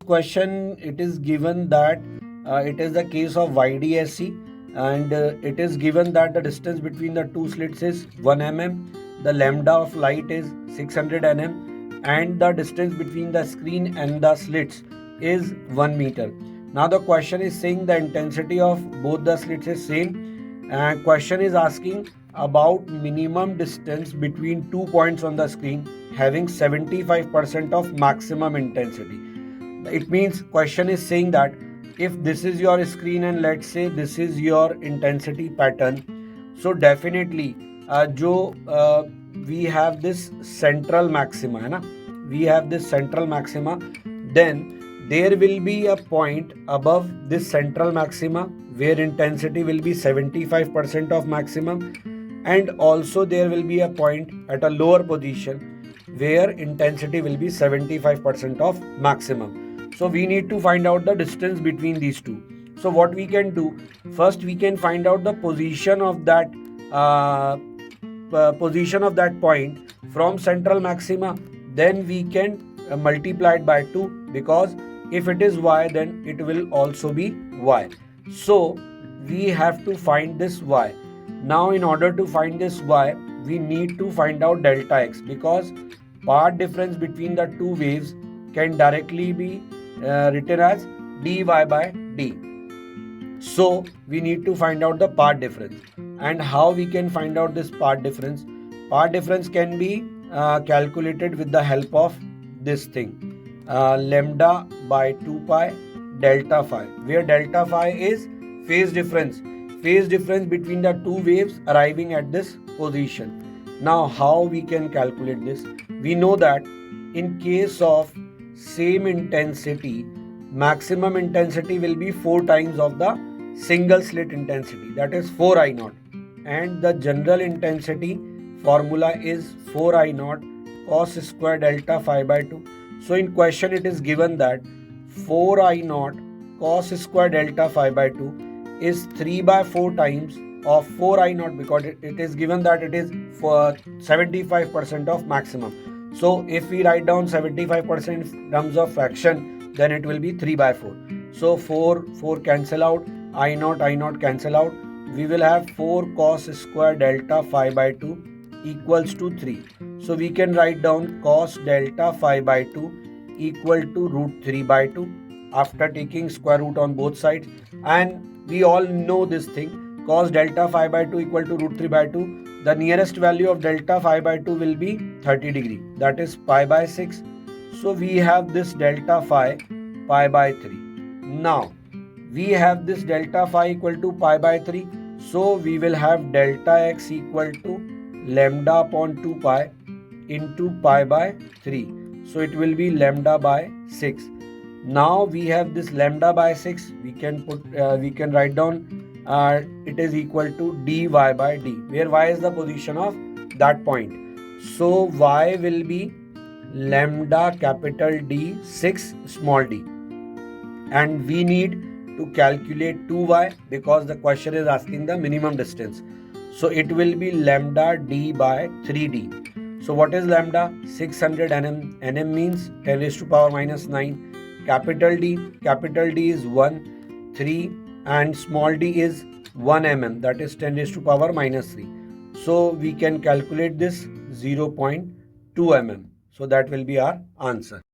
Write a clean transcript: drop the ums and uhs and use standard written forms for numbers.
question it is given that it is the case of YDSC, and it is given that the distance between the two slits is 1 mm, the lambda of light is 600 nm, and the distance between the screen and the slits is 1 meter. Now the question is saying the intensity of both the slits is same, and question is asking about minimum distance between 2 points on the screen having 75% of maximum intensity. It means question is saying that if this is your screen and let's say this is your intensity pattern, so definitely we have this central maxima है ना, we have this central maxima, then there will be a point above this central maxima where intensity will be 75% of maximum, and also there will be a point at a lower position where intensity will be 75% of maximum. So we need to find out the distance between these two. So what we can do, first we can find out the position of that point from central maxima, then we can multiply it by 2, because if it is y then it will also be y. So we have to find this y. Now in order to find this y, we need to find out delta x, because path difference between the two waves can directly be written as dy by d. So we need to find out the path difference. And how we can find out this path difference? Path difference can be calculated with the help of this thing, lambda by 2 pi delta phi, where delta phi is phase difference between the two waves arriving at this position. Now how we can calculate this? We know that in case of same intensity, maximum intensity will be 4 times of the single slit intensity, that is 4 I naught, and the general intensity formula is 4 I naught cos square delta phi by 2. So in question it is given that 4 I naught cos square delta phi by 2 is 3 by 4 times of 4 I naught, because it is given that it is for 75% of maximum. So if we write down 75% in terms of fraction, then it will be 3 by 4. So 4 cancel out, I naught cancel out. We will have 4 cos square delta phi by 2 equals to 3. So we can write down cos delta phi by 2 equal to root 3 by 2 after taking square root on both sides. And we all know this thing, cos delta phi by 2 equal to root 3 by 2. The nearest value of delta phi by 2 will be 30 degree, that is pi by 6. So we have this delta phi pi by 3. Now we have this delta phi equal to pi by 3. So we will have delta x equal to lambda upon 2 pi into pi by 3. So it will be lambda by 6. Now we have this lambda by 6. We can write down it is equal to dy by d, where y is the position of that point. So y will be lambda capital D 6 small d, and we need to calculate 2y because the question is asking the minimum distance. So it will be lambda d by 3d. So what is lambda? 600 nm. Nm means 10 raised to power minus 9. Capital D is 1, 3, and small d is 1 mm, that is 10 raised to power minus 3. So we can calculate this 0.2 mm. So that will be our answer.